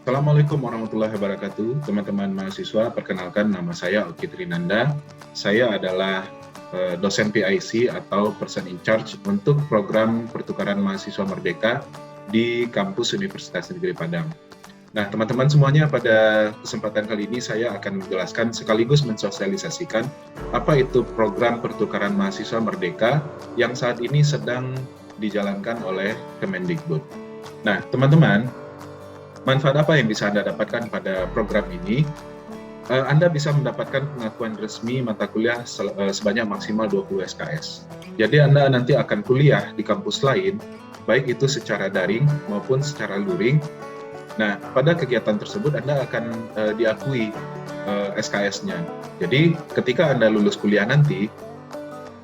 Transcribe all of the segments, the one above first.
Assalamualaikum warahmatullahi wabarakatuh, teman-teman mahasiswa. Perkenalkan, nama saya Oki Trinanda. Saya adalah dosen PIC atau Person in Charge untuk program pertukaran mahasiswa merdeka di kampus Universitas Negeri Padang. Nah, teman-teman semuanya, pada kesempatan kali ini saya akan menjelaskan sekaligus mensosialisasikan apa itu program pertukaran mahasiswa merdeka yang saat ini sedang dijalankan oleh Kemendikbud. Nah, teman-teman, manfaat apa yang bisa Anda dapatkan pada program ini? Anda bisa mendapatkan pengakuan resmi mata kuliah sebanyak maksimal 20 SKS. Jadi Anda nanti akan kuliah di kampus lain, baik itu secara daring maupun secara luring. Nah, pada kegiatan tersebut Anda akan diakui SKS-nya. Jadi ketika Anda lulus kuliah nanti,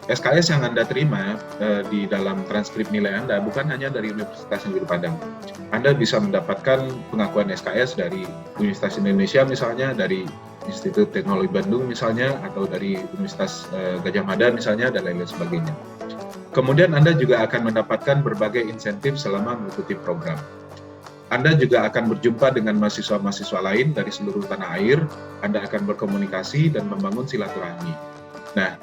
SKS yang Anda terima di dalam transkrip nilai Anda bukan hanya dari Universitas Negeri Padang. Anda bisa mendapatkan pengakuan SKS dari Universitas Indonesia misalnya, dari Institut Teknologi Bandung misalnya, atau dari Universitas Gadjah Mada misalnya, dan lain-lain sebagainya. Kemudian Anda juga akan mendapatkan berbagai insentif selama mengikuti program. Anda juga akan berjumpa dengan mahasiswa-mahasiswa lain dari seluruh tanah air. Anda akan berkomunikasi dan membangun silaturahmi. Nah,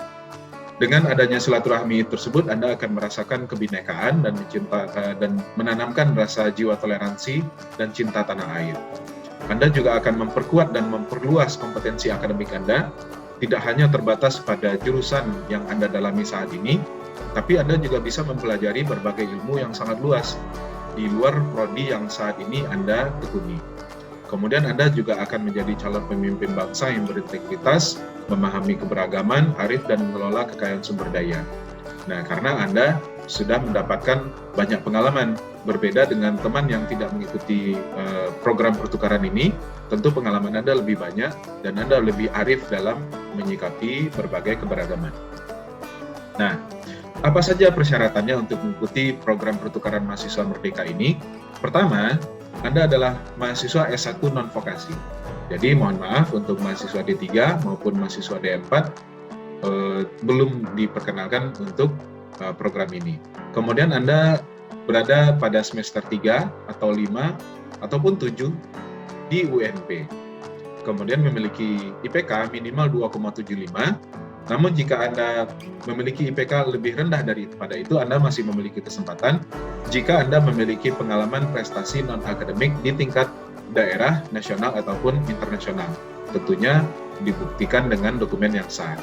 dengan adanya silaturahmi tersebut, Anda akan merasakan kebinekaan dan menanamkan rasa jiwa toleransi dan cinta tanah air. Anda juga akan memperkuat dan memperluas kompetensi akademik Anda, tidak hanya terbatas pada jurusan yang Anda dalami saat ini, tapi Anda juga bisa mempelajari berbagai ilmu yang sangat luas di luar prodi yang saat ini Anda tekuni. Kemudian Anda juga akan menjadi calon pemimpin bangsa yang berintegritas, memahami keberagaman, arif, dan mengelola kekayaan sumber daya. Nah, karena Anda sudah mendapatkan banyak pengalaman, berbeda dengan teman yang tidak mengikuti program pertukaran ini, tentu pengalaman Anda lebih banyak dan Anda lebih arif dalam menyikapi berbagai keberagaman. Nah, apa saja persyaratannya untuk mengikuti program pertukaran mahasiswa merdeka ini? Pertama, Anda adalah mahasiswa S1 non-vokasi. Jadi mohon maaf, untuk mahasiswa D3 maupun mahasiswa D4 belum diperkenalkan untuk program ini. Kemudian Anda berada pada semester 3 atau 5 ataupun 7 di UNP. Kemudian memiliki IPK minimal 2,75. Namun jika Anda memiliki IPK lebih rendah daripada itu, Anda masih memiliki kesempatan jika Anda memiliki pengalaman prestasi non-akademik di tingkat daerah, nasional, ataupun internasional. Tentunya dibuktikan dengan dokumen yang sah.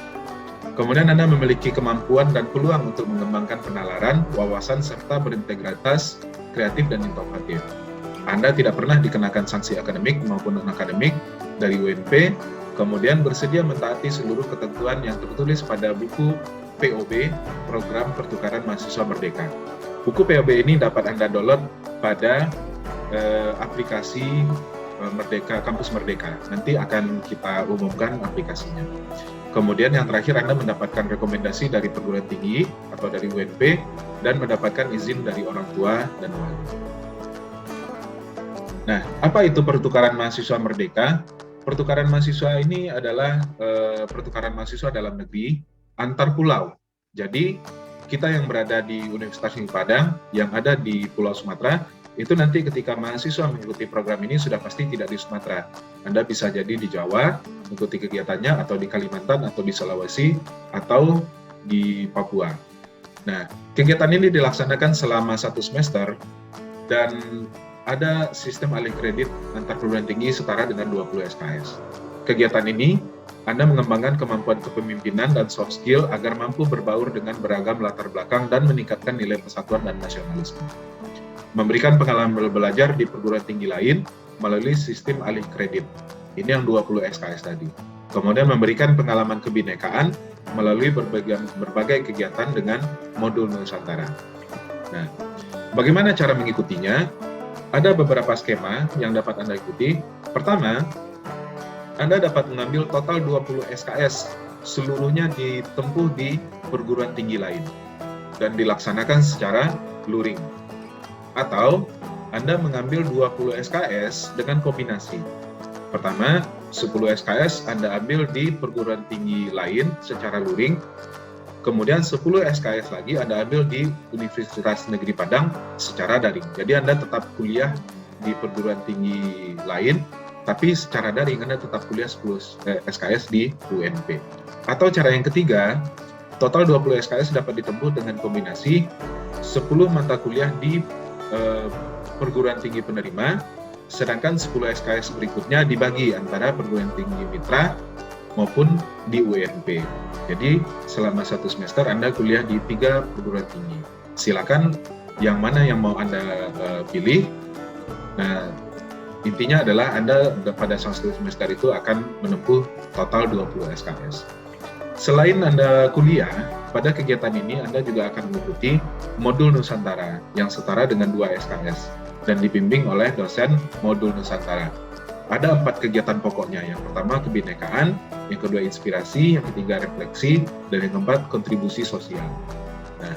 Kemudian Anda memiliki kemampuan dan peluang untuk mengembangkan penalaran, wawasan, serta berintegritas, kreatif, dan inovatif. Anda tidak pernah dikenakan sanksi akademik maupun non-akademik dari UNP, kemudian bersedia mentaati seluruh ketentuan yang tertulis pada buku POB, Program Pertukaran Mahasiswa Merdeka. Buku POB ini dapat Anda download pada aplikasi Merdeka, Kampus Merdeka. Nanti akan kita umumkan aplikasinya. Kemudian yang terakhir, Anda mendapatkan rekomendasi dari perguruan tinggi atau dari UNP dan mendapatkan izin dari orang tua dan wali. Nah, apa itu pertukaran mahasiswa merdeka? Pertukaran mahasiswa ini adalah pertukaran mahasiswa dalam negeri antar pulau. Jadi kita yang berada di Universitas Negeri Padang yang ada di Pulau Sumatera, itu nanti ketika mahasiswa mengikuti program ini sudah pasti tidak di Sumatera. Anda bisa jadi di Jawa, mengikuti kegiatannya, atau di Kalimantan, atau di Sulawesi, atau di Papua. Nah, kegiatan ini dilaksanakan selama 1 semester dan ada sistem alih kredit antar perguruan tinggi setara dengan 20 SKS. Kegiatan ini, Anda mengembangkan kemampuan kepemimpinan dan soft skill agar mampu berbaur dengan beragam latar belakang dan meningkatkan nilai persatuan dan nasionalisme. Memberikan pengalaman belajar di perguruan tinggi lain melalui sistem alih kredit. Ini yang 20 SKS tadi. Kemudian memberikan pengalaman kebinekaan melalui berbagai kegiatan dengan modul Nusantara. Nah, bagaimana cara mengikutinya? Ada beberapa skema yang dapat Anda ikuti. Pertama, Anda dapat mengambil total 20 SKS, seluruhnya ditempuh di perguruan tinggi lain dan dilaksanakan secara luring. Atau Anda mengambil 20 SKS dengan kombinasi. Pertama, 10 SKS Anda ambil di perguruan tinggi lain secara luring. Kemudian 10 SKS lagi Anda ambil di Universitas Negeri Padang secara daring. Jadi Anda tetap kuliah di perguruan tinggi lain, tapi secara daring Anda tetap kuliah 10 SKS di UNP. Atau cara yang ketiga, total 20 SKS dapat ditempuh dengan kombinasi 10 mata kuliah di perguruan tinggi penerima, sedangkan 10 SKS berikutnya dibagi antara perguruan tinggi mitra maupun di UNP. Jadi selama 1 semester Anda kuliah di 3 perguruan tinggi. Silakan yang mana yang mau Anda pilih. Nah, intinya adalah Anda pada 1 semester itu akan menempuh total 20 SKS. Selain Anda kuliah, pada kegiatan ini Anda juga akan mengikuti modul Nusantara yang setara dengan 2 SKS dan dibimbing oleh dosen modul Nusantara. Ada 4 kegiatan pokoknya. Yang pertama kebinekaan, yang kedua inspirasi, yang ketiga refleksi, dan yang keempat kontribusi sosial. Nah,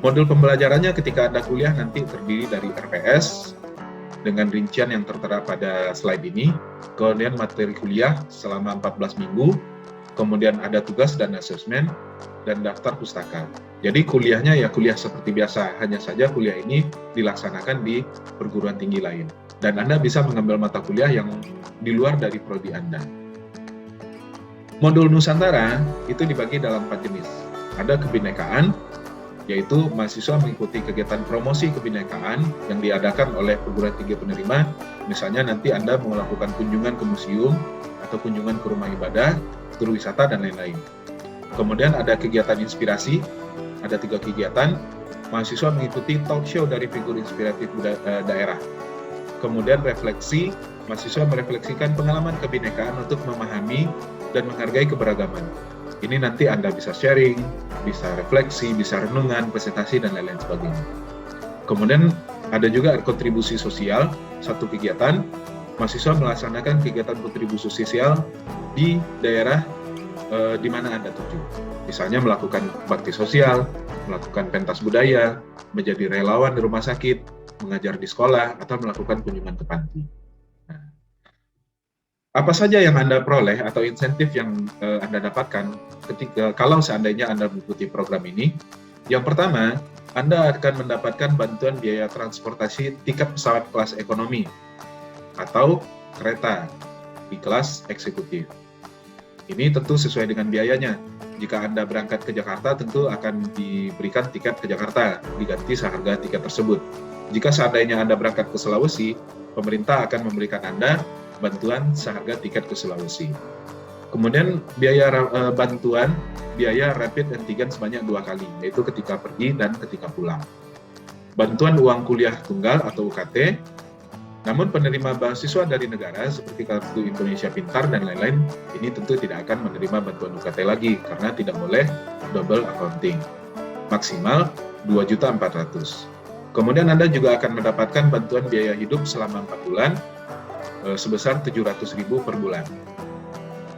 modul pembelajarannya ketika Anda kuliah nanti terdiri dari RPS dengan rincian yang tertera pada slide ini, kemudian materi kuliah selama 14 minggu, kemudian ada tugas dan asesmen, dan daftar pustaka. Jadi kuliahnya ya kuliah seperti biasa, hanya saja kuliah ini dilaksanakan di perguruan tinggi lain. Dan Anda bisa mengambil mata kuliah yang di luar dari prodi Anda. Modul Nusantara itu dibagi dalam 4 jenis. Ada kebinekaan, yaitu mahasiswa mengikuti kegiatan promosi kebinekaan yang diadakan oleh perguruan tinggi penerima. Misalnya nanti Anda melakukan kunjungan ke museum, atau kunjungan ke rumah ibadah, tur wisata, dan lain-lain. Kemudian ada kegiatan inspirasi, ada 3 kegiatan. Mahasiswa mengikuti talk show dari figur inspiratif daerah. Kemudian refleksi, mahasiswa merefleksikan pengalaman kebinekaan untuk memahami dan menghargai keberagaman. Ini nanti Anda bisa sharing, bisa refleksi, bisa renungan, presentasi, dan lain-lain sebagainya. Kemudian ada juga kontribusi sosial, 1 kegiatan. Mahasiswa melaksanakan kegiatan kontribusi sosial di daerah di mana Anda tuju. Misalnya melakukan bakti sosial, melakukan pentas budaya, menjadi relawan di rumah sakit, mengajar di sekolah, atau melakukan kunjungan ke panti. Nah, apa saja yang Anda peroleh atau insentif yang Anda dapatkan kalau seandainya Anda mengikuti program ini? Yang pertama, Anda akan mendapatkan bantuan biaya transportasi tiket pesawat kelas ekonomi atau kereta di kelas eksekutif. Ini tentu sesuai dengan biayanya. Jika Anda berangkat ke Jakarta, tentu akan diberikan tiket ke Jakarta, diganti seharga tiket tersebut. Jika seandainya Anda berangkat ke Sulawesi, pemerintah akan memberikan Anda bantuan seharga tiket ke Sulawesi. Kemudian biaya bantuan biaya rapid antigen sebanyak 2 kali, yaitu ketika pergi dan ketika pulang. Bantuan uang kuliah tunggal atau UKT. Namun penerima beasiswa dari negara seperti Kartu Indonesia Pintar dan lain-lain, ini tentu tidak akan menerima bantuan UKT lagi karena tidak boleh double accounting. Maksimal 2.400.000. Kemudian Anda juga akan mendapatkan bantuan biaya hidup selama 4 bulan sebesar 700.000 per bulan.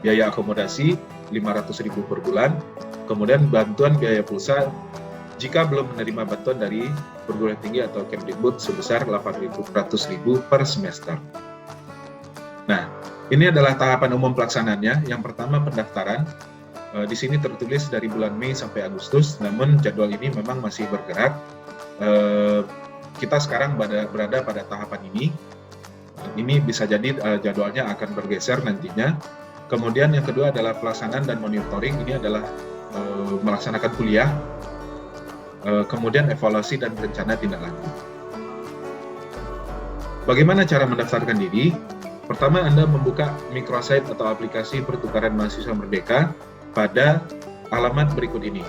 Biaya akomodasi 500.000 per bulan. Kemudian bantuan biaya pulsa jika belum menerima bantuan dari perguruan tinggi atau Kemdikbud sebesar 8.100.000 per semester. Nah, ini adalah tahapan umum pelaksanaannya. Yang pertama pendaftaran. Di sini tertulis dari bulan Mei sampai Agustus, namun jadwal ini memang masih bergerak. Kita sekarang berada pada tahapan ini. Ini bisa jadi jadwalnya akan bergeser nantinya. Kemudian yang kedua adalah pelaksanaan dan monitoring. Ini adalah melaksanakan kuliah. Kemudian evaluasi dan rencana tindak lanjut. Bagaimana cara mendaftarkan diri? Pertama, Anda membuka microsite atau aplikasi pertukaran mahasiswa merdeka pada alamat berikut ini,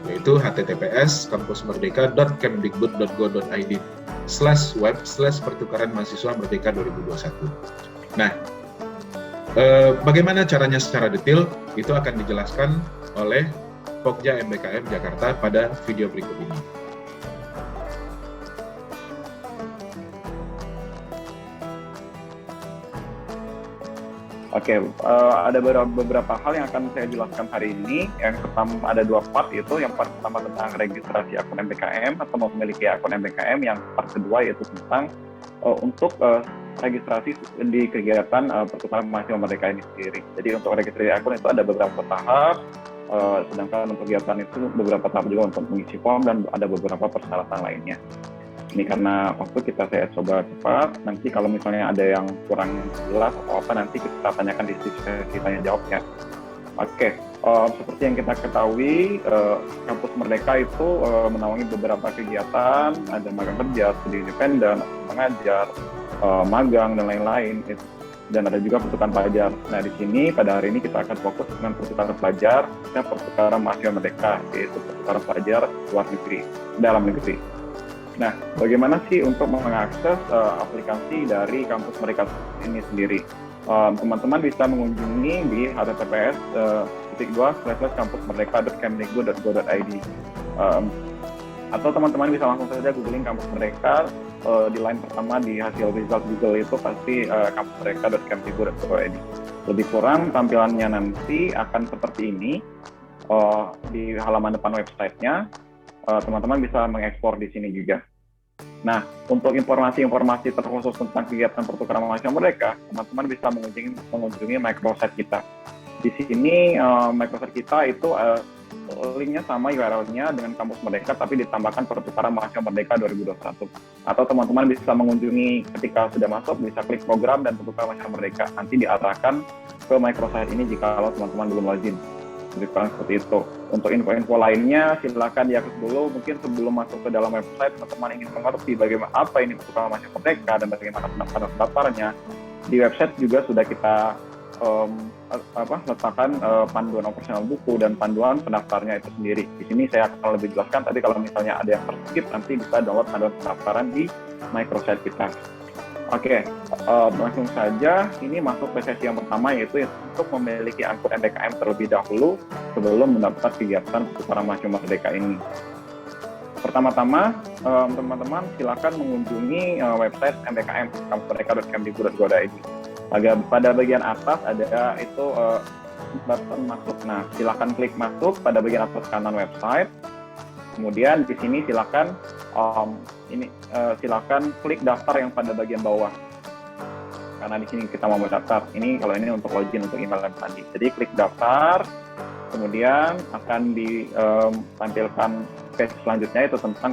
yaitu https://kemdikbud.go.id/web/pertukaran mahasiswa merdeka 2021. Nah, bagaimana caranya secara detail? Itu akan dijelaskan oleh Pokja MBKM Jakarta pada video berikut ini. Oke, ada beberapa hal yang akan saya jelaskan hari ini. Yang pertama ada 2 part, itu yang part pertama tentang registrasi akun MBKM atau memiliki akun MBKM. Yang part kedua yaitu tentang untuk registrasi di kegiatan pertukaran mahasiswa merdeka ini sendiri. Jadi untuk registrasi akun itu ada beberapa tahap. Sedangkan untuk kegiatan itu beberapa tahap juga untuk mengisi form dan ada beberapa persyaratan lainnya. Ini karena waktu saya coba cepat. Nanti kalau misalnya ada yang kurang jelas atau apa, nanti kita tanyakan di sesi tanya jawab ya. Oke, seperti yang kita ketahui, Kampus Merdeka itu menaungi beberapa kegiatan, ada magang kerja, studi independen, mengajar, magang, dan lain-lain. Dan ada juga pertukaran pelajar. Nah, di sini pada hari ini kita akan fokus dengan pertukaran pelajar dan pertukaran mahasiswa Merdeka, yaitu pertukaran pelajar luar negeri, dalam negeri. Nah, bagaimana sih untuk mengakses aplikasi dari Kampus Merdeka ini sendiri? Teman-teman bisa mengunjungi di https://kampusmerdeka.kemdikbud.go.id, atau teman-teman bisa langsung saja googling Kampus Merdeka. Di line pertama di hasil result Google itu pasti kampusmerdeka.kemdikbud.go.id. Lebih kurang tampilannya nanti akan seperti ini. Di halaman depan websitenya, teman-teman bisa mengekspor di sini juga. Nah, untuk informasi-informasi terkhusus tentang kegiatan pertukaran mahasiswa Merdeka, teman-teman bisa mengunjungi microsite kita. Di sini microsite kita itu linknya sama URL-nya dengan Kampus Merdeka, tapi ditambahkan pertukaran mahasiswa Merdeka 2021. Atau teman-teman bisa mengunjungi ketika sudah masuk, bisa klik program dan pertukaran mahasiswa Merdeka. Nanti diarahkan ke microsite ini jika teman-teman belum login. Lebih kurang seperti itu. Untuk info-info lainnya, silakan diakses dulu. Mungkin sebelum masuk ke dalam website, teman-teman ingin mengerti bagaimana apa ini pertukaran mahasiswa Merdeka dan bagaimana pendaftarannya. Di website juga sudah kita letakkan panduan operasional buku dan panduan pendaftarnya itu sendiri. Di sini saya akan lebih jelaskan. Tapi kalau misalnya ada yang terskip, nanti bisa download panduan pendaftaran di microsite kita. Oke, langsung saja ini masuk ke sesi yang pertama, yaitu untuk memiliki akun MBKM terlebih dahulu sebelum mendapat kegiatan pertukaran mahasiswa Merdeka ini. Pertama-tama, teman-teman silakan mengunjungi website MBKM, kampusmerdeka.kemdikbud.go.id. Pada bagian atas ada itu button masuk. Nah, silakan klik masuk pada bagian atas kanan website. Kemudian di sini silakan silakan klik daftar yang pada bagian bawah. Karena di sini kita mau mendaftar. Kalau ini untuk login untuk email dan sandi. Jadi klik daftar, kemudian akan ditampilkan page selanjutnya itu tentang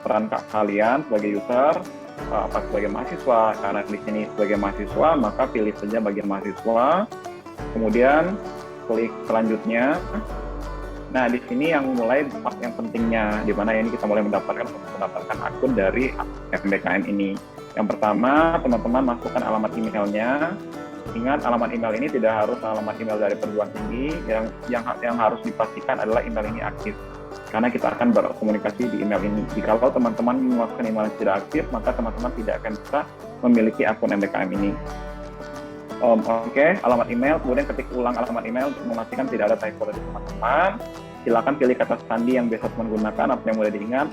peran kalian sebagai user, apa sebagai mahasiswa. Karena di sini sebagai mahasiswa, maka pilih saja bagian mahasiswa. Kemudian klik selanjutnya. Nah, di sini yang mulai part yang pentingnya, di mana ini kita mulai mendapatkan akun dari MBKM ini. Yang pertama, teman-teman masukkan alamat emailnya. Ingat, alamat email ini tidak harus alamat email dari perguruan tinggi. Yang harus dipastikan adalah email ini aktif. Karena kita akan berkomunikasi di email ini. Jika teman-teman memasukkan email yang tidak aktif, maka teman-teman tidak akan bisa memiliki akun MBKM ini. Oke, alamat email, kemudian ketik ulang alamat email untuk memastikan tidak ada typo dari teman-teman. Silakan pilih kata sandi yang biasa teman gunakan atau yang mudah diingat.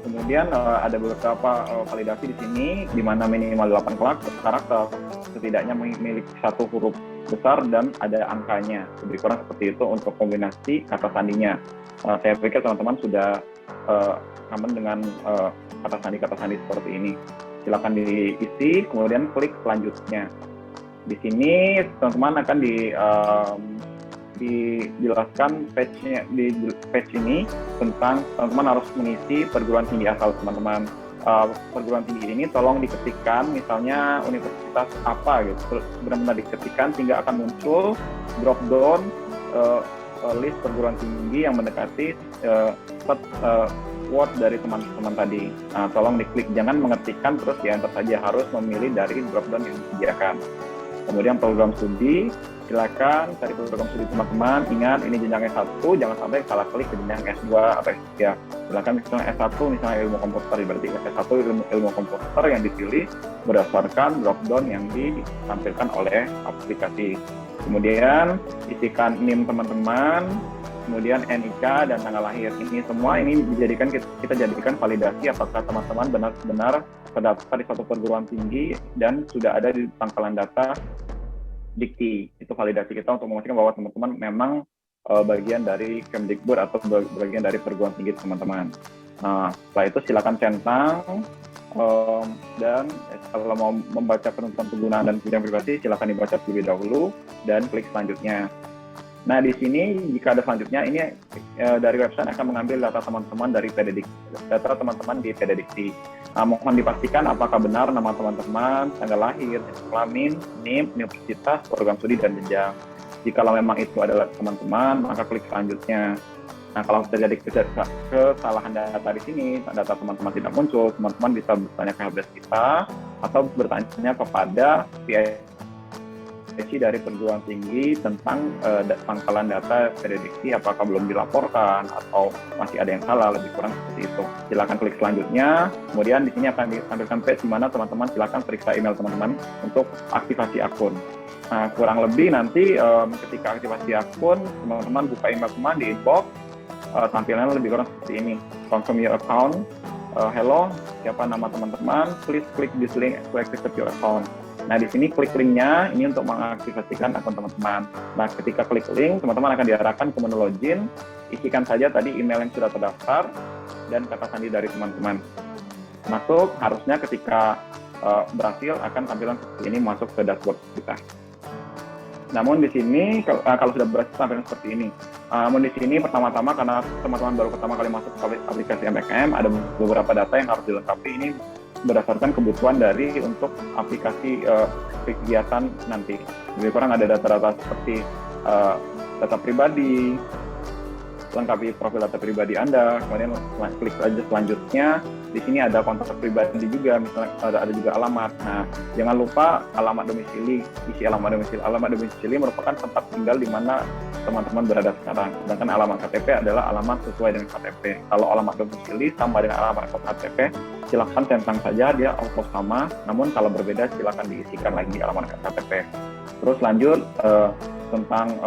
Kemudian ada beberapa validasi di sini, di mana minimal 8 karakter, setidaknya memiliki satu huruf besar dan ada angkanya. Lebih kurang seperti itu untuk kombinasi kata sandinya. Saya pikir teman-teman sudah aman dengan kata sandi seperti ini. Silakan diisi, kemudian klik selanjutnya. Di sini teman-teman akan dijelaskan di page ini tentang teman-teman harus mengisi perguruan tinggi asal teman-teman. Perguruan tinggi ini tolong diketikkan, misalnya universitas apa gitu, benar-benar diketikkan sehingga akan muncul drop down list perguruan tinggi yang mendekati word dari teman-teman tadi. Nah, tolong diklik, jangan mengetikkan terus di-enter saja, harus memilih dari drop down yang disediakan. Kemudian program studi, silakan cari program studi teman-teman. Ingat, ini jenjang S1, jangan sampai salah klik ke jenjang S2 atau S3. Silakan misalnya S1, misalnya ilmu komputer, berarti S1 ilmu komputer yang dipilih berdasarkan drop-down yang ditampilkan oleh aplikasi. Kemudian isikan NIM teman-teman, kemudian NIK dan tanggal lahir. Ini semua kita jadikan validasi apakah teman-teman benar-benar terdaftar di suatu perguruan tinggi dan sudah ada di pangkalan data Dikti. Itu validasi kita untuk memastikan bahwa teman-teman memang bagian dari Kemdikbud atau bagian dari perguruan tinggi teman-teman. Nah, setelah itu silakan centang dan kalau mau membaca penentuan penggunaan dan kemudian privasi silakan dibaca terlebih dahulu dan klik selanjutnya. Nah, di sini jika ada selanjutnya, ini dari website akan mengambil data teman-teman dari data teman-teman di PDDikti. Mohon dipastikan apakah benar nama teman-teman, tanggal lahir, kelamin, NIM, universitas, program studi, dan jenjang. Jika memang itu adalah teman-teman, maka klik selanjutnya. Nah, kalau terjadi kesalahan data di sini, data teman-teman tidak muncul, teman-teman bisa bertanya ke helpdesk kita atau bertanya kepada PIC dari perguruan tinggi tentang pangkalan data PDDikti apakah belum dilaporkan atau masih ada yang salah, lebih kurang seperti itu. Silakan klik selanjutnya. Kemudian di sini akan ditampilkan page di mana teman-teman silakan periksa email teman-teman untuk aktivasi akun. Nah, kurang lebih nanti ketika aktivasi akun, teman-teman buka email teman di inbox, tampilannya lebih kurang seperti ini. Confirm your account. Hello, siapa nama teman-teman? Please click this link to activate your account. Nah, di sini klik linknya ini untuk mengaktifasikan akun teman-teman. Nah, ketika klik link, teman-teman akan diarahkan ke menu login. Isikan saja tadi email yang sudah terdaftar dan kata sandi dari teman-teman. Masuk, harusnya ketika berhasil akan tampilan seperti ini masuk ke dashboard kita. Namun di sini kalau sudah berhasil tampilan seperti ini. Namun di sini pertama-tama karena teman-teman baru pertama kali masuk ke aplikasi MBKM, ada beberapa data yang harus dilengkapi. Ini berdasarkan kebutuhan dari untuk aplikasi kegiatan nanti. Lebih kurang ada data-data seperti data pribadi, lengkapi profil data pribadi Anda, kemudian klik aja selanjutnya. Di sini ada kontak pribadi juga, misalnya ada juga alamat. Nah, jangan lupa alamat domisili, isi alamat domisili. Alamat domisili merupakan tempat tinggal di mana teman-teman berada sekarang. Sedangkan alamat KTP adalah alamat sesuai dengan KTP. Kalau alamat domisili sama dengan alamat KTP, silakan centang saja, dia auto sama. Namun kalau berbeda, silakan diisikan lagi alamat KTP. Terus lanjut tentang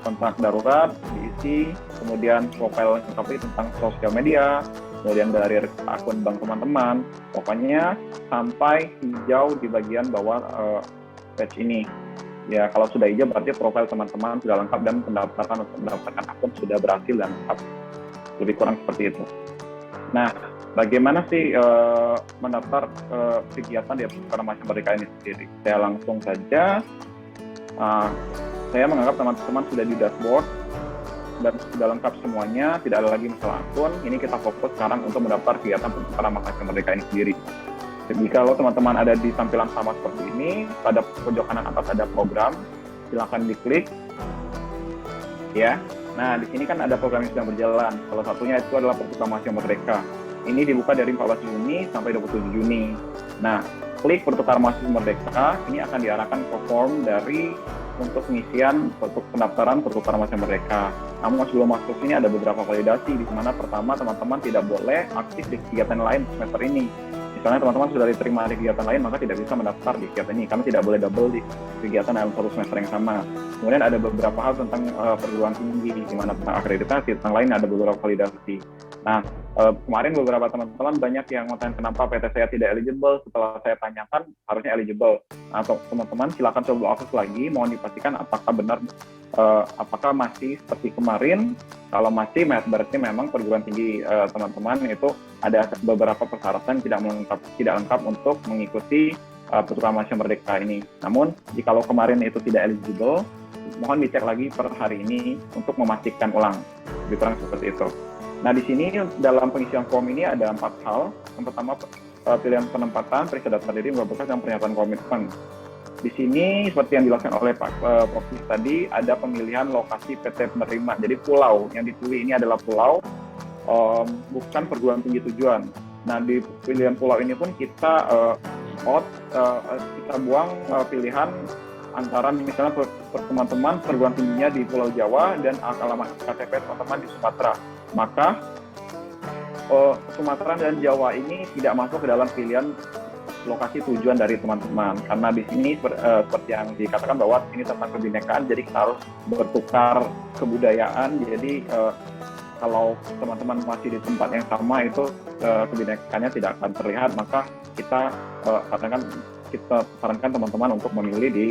kontak darurat diisi, kemudian profil lengkapi tentang sosial media, kemudian dari akun bank teman-teman, pokoknya sampai hijau di bagian bawah page ini. Ya, kalau sudah hijau berarti profil teman-teman sudah lengkap dan pendaftaran untuk mendaftarkan akun sudah berhasil dan lengkap. Lebih kurang seperti itu. Nah, bagaimana sih mendaftar kegiatan di Pertukaran Mahasiswa Merdeka ini sendiri? Saya langsung saja. Saya menganggap teman-teman sudah di dashboard dan sudah lengkap semuanya, tidak ada lagi masalah akun. Ini kita fokus sekarang untuk mendaftar kegiatan Pertukaran Mahasiswa Merdeka ini sendiri. Jadi kalau teman-teman ada di tampilan sama seperti ini, pada pojok kanan atas ada program, silakan diklik. Ya, nah di sini kan ada program yang sedang berjalan. Salah satunya itu adalah Pertukaran Mahasiswa Merdeka. Ini dibuka dari 14 Juni sampai 27 Juni. Nah, klik Pertukaran Mahasiswa Merdeka, ini akan diarahkan ke form dari untuk pengisian untuk pendaftaran Pertukaran Mahasiswa Merdeka. Namun sebelum masuk sini ada beberapa validasi, di mana pertama teman-teman tidak boleh aktif di kegiatan lain semester ini. Misalnya teman-teman sudah diterima di kegiatan lain, maka tidak bisa mendaftar di kegiatan ini. Kami tidak boleh double di kegiatan dalam satu semester yang sama. Kemudian ada beberapa hal tentang perguruan tinggi, di mana tentang akreditasi, tentang lain ada beberapa validasi. Nah, kemarin beberapa teman-teman banyak yang bertanya kenapa PT saya tidak eligible. Setelah saya tanyakan, harusnya eligible. Atau teman-teman silakan coba akses lagi, mohon dipastikan apakah benar, apakah masih seperti kemarin. Kalau masih, berarti memang perguruan tinggi teman-teman itu ada beberapa persyaratan tidak lengkap untuk mengikuti Pertukaran Mahasiswa Merdeka ini. Namun, jikalau kemarin itu tidak eligible, mohon dicek lagi per hari ini untuk memastikan ulang. Lebih kurang seperti itu. Nah, di sini dalam pengisian form ini ada 4 hal. Yang pertama, pilihan penempatan, periksa daftar diri, berbekas, dan pernyataan komitmen. Di sini, seperti yang dilakukan oleh Pak Profis tadi, ada pemilihan lokasi PT penerima. Jadi pulau, yang dipilih ini adalah pulau, bukan perguruan tinggi tujuan. Nah, di pilihan pulau ini pun kita kita buang pilihan antara misalnya teman-teman perguruan tingginya di Pulau Jawa dan alamat KTP teman-teman di Sumatera. Maka Sumatera dan Jawa ini tidak masuk ke dalam pilihan lokasi tujuan dari teman-teman, karena di sini seperti yang dikatakan bahwa ini tentang kebinekaan, jadi kita harus bertukar kebudayaan. Jadi kalau teman-teman masih di tempat yang sama itu kebinekaannya tidak akan terlihat, maka kita sarankan teman-teman untuk memilih di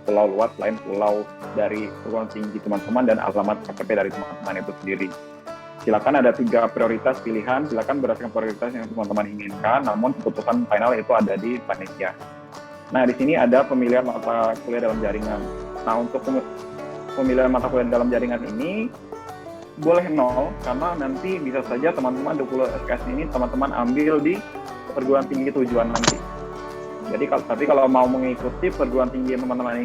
pulau luar selain pulau dari perguruan tinggi teman-teman dan alamat KTP dari teman-teman itu sendiri. Silakan ada 3 prioritas pilihan, silakan berdasarkan prioritas yang teman-teman inginkan, namun keputusan final itu ada di panitia. Nah, di sini ada pemilihan mata kuliah dalam jaringan. Nah, untuk pemilihan mata kuliah dalam jaringan ini boleh 0, karena nanti bisa saja teman-teman 20 SKS ini teman-teman ambil di perguruan tinggi tujuan nanti. Jadi kalau mau mengikuti perguruan tinggi yang teman-teman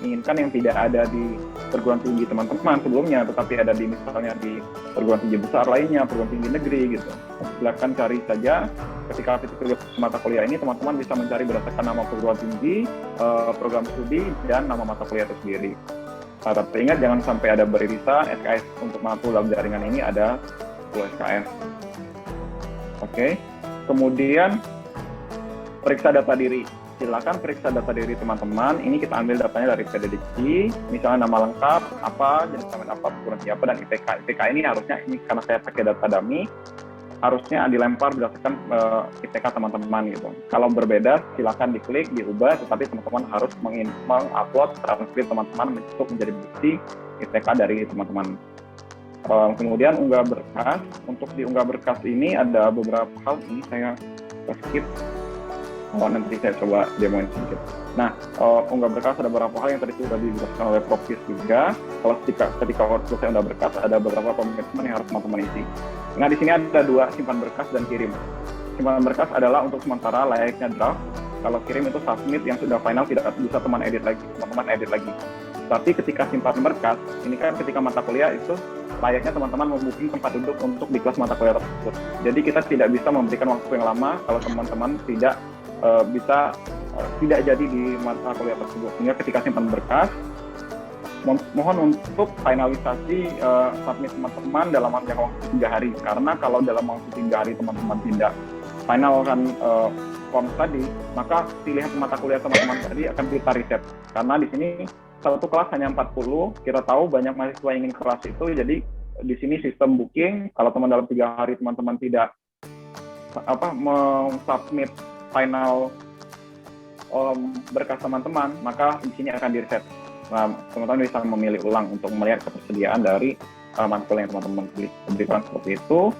inginkan yang tidak ada di perguruan tinggi teman-teman sebelumnya, tetapi ada di misalnya di perguruan tinggi besar lainnya, perguruan tinggi negeri gitu. Silakan cari saja. Ketika pilih mata kuliah ini, teman-teman bisa mencari berdasarkan nama perguruan tinggi, program studi, dan nama mata kuliah itu sendiri. Tapi ingat jangan sampai ada beririsan. SKS untuk mata dalam jaringan ini ada 10 SKS. Oke. Kemudian periksa data diri. Silakan periksa data diri teman-teman. Ini kita ambil datanya dari PDDC, misalnya nama lengkap, apa, jenis kelamin apa, perguruan tinggi apa, dan IPK. IPK ini harusnya, ini karena saya pakai data dummy, harusnya dilempar berdasarkan IPK teman-teman gitu. Kalau berbeda, silakan diklik, diubah, tetapi teman-teman harus mengupload transkrip teman-teman untuk menjadi bukti IPK dari teman-teman. Kemudian unggah berkas. Untuk diunggah berkas ini ada beberapa hal, ini saya skip. Nanti saya coba demoin sedikit. Nah, unggah berkas ada beberapa hal yang tadi sudah dijelaskan oleh Prof. juga. Kalau ketika saya unggah berkas, ada beberapa komitmen yang harus teman-teman isi. Nah, di sini ada 2, simpan berkas dan kirim. Simpan berkas adalah untuk sementara layaknya draft. Kalau kirim itu submit yang sudah final, tidak bisa teman edit lagi. Tapi ketika simpan berkas, ini kan ketika mata kuliah itu layaknya teman-teman membooking tempat duduk untuk di kelas mata kuliah tersebut. Jadi kita tidak bisa memberikan waktu yang lama kalau teman-teman tidak tidak jadi di mata kuliah tersebut. Sehingga ketika simpan berkas, mohon untuk finalisasi submit teman-teman dalam jangka waktu 3 hari. Karena kalau dalam waktu 3 hari teman-teman tidak finalkan form tadi, maka pilihan mata kuliah teman-teman tadi akan kita reset. Karena di sini satu kelas hanya 40, kita tahu banyak mahasiswa yang ingin kelas itu, jadi di sini sistem booking. Kalau teman dalam 3 hari teman-teman tidak submit final berkas teman-teman, maka di sini akan di-reset. Nah, teman-teman bisa memilih ulang untuk melihat ketersediaan dari mata kuliah yang teman-teman berikan seperti itu.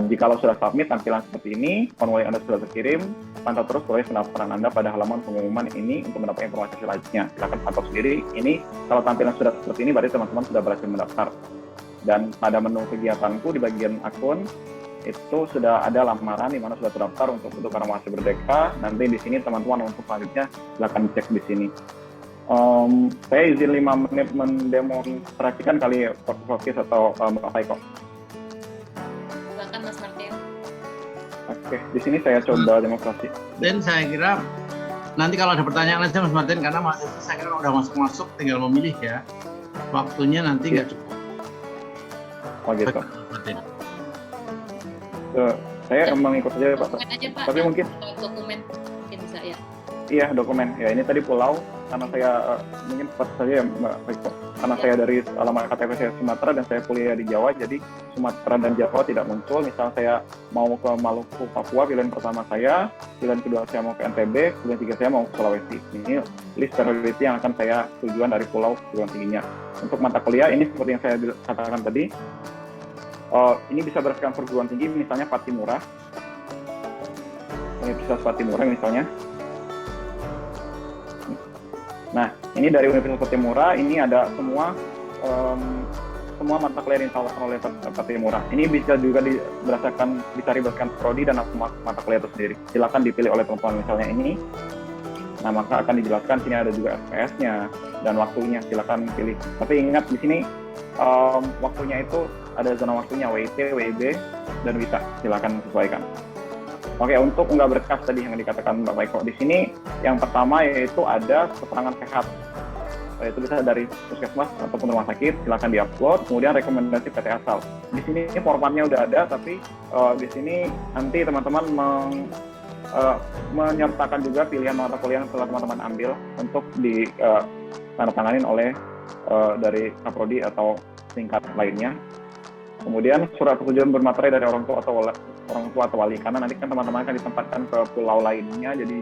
Jikalau sudah submit tampilan seperti ini, formulir Anda sudah terkirim, pantau terus proses pendaftaran Anda pada halaman pengumuman ini untuk mendapatkan informasi selanjutnya. Silakan pantau sendiri. Ini kalau tampilan sudah seperti ini, berarti teman-teman sudah berhasil mendaftar. Dan pada menu kegiatanku di bagian akun, itu sudah ada lamaran di mana sudah terdaftar untuk Karang Mahasiswa Merdeka. Nanti di sini teman-teman untuk selanjutnya silakan cek di sini. Saya izin 5 menit mendemonstrasikan kali Fokus atau Mbak Faiko. Silakan Mas Martin. Oke, di sini saya coba demonstrasi. Dan saya kira nanti kalau ada pertanyaan aja Mas Martin, karena mahasiswa saya kira udah masuk tinggal memilih ya. Waktunya nanti nggak cukup. Oh gitu. Martin. Saya mengikut saja Pak. Dokumen aja Pak. Tapi mungkin dokumen mungkin bisa ya. Iya, dokumen. Ya, ini tadi pulau, karena saya mungkin cepat saja ya Mbak Faiko. Karena saya dari alamat KTP saya Sumatera dan saya kuliah di Jawa, jadi Sumatera dan Jawa tidak muncul. Misal saya mau ke Maluku, Papua, pilihan pertama saya, pilihan kedua saya mau ke NTB, pilihan ketiga saya mau ke Sulawesi. Ini list priority yang akan saya tujuan dari pulau perguruan tingginya. Untuk mata kuliah ini seperti yang saya katakan tadi, ini bisa berdasarkan perguruan tinggi, misalnya Patimura, Universitas Patimura misalnya. Nah, ini dari Universitas Patimura, ini ada semua mata kuliah yang disalurkan oleh Patimura. Ini bisa juga dicari berdasarkan prodi dan mata kuliah itu sendiri. Silakan dipilih oleh teman-teman misalnya ini. Nah, maka akan dijelaskan sini ada juga SPS-nya dan waktunya. Silakan pilih. Tapi ingat di sini waktunya itu ada zona waktunya WIT, WIB, dan WITA. Silakan sesuaikan. Oke, untuk unggah berkas tadi yang dikatakan Mbak Faiko, di sini yang pertama yaitu ada keterangan sehat. Itu bisa dari puskesmas ataupun rumah sakit, silakan diupload. Kemudian rekomendasi PT asal. Di sini formatnya udah ada, tapi di sini nanti teman-teman menyertakan juga pilihan mata kuliah yang telah teman-teman ambil untuk ditandatanganin oleh dari Kaprodi atau tingkat lainnya. Kemudian surat persetujuan bermaterai dari orang tua atau wali, karena nanti kan teman-teman akan ditempatkan ke pulau lainnya, jadi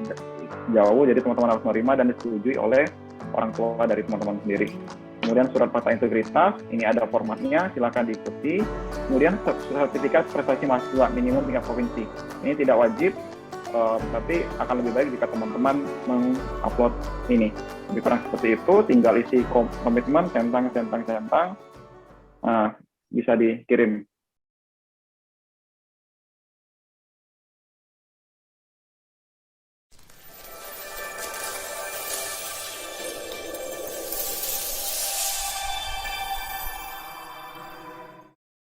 jauh, jadi teman-teman harus menerima dan disetujui oleh orang tua dari teman-teman sendiri. Kemudian surat fakta integritas, ini ada formatnya, silakan diikuti. Kemudian sertifikat prestasi mahasiswa minimum tingkat provinsi, ini tidak wajib tapi akan lebih baik jika teman-teman mengupload ini. Lebih kurang seperti itu, tinggal isi komitmen, centang, nah, bisa dikirim.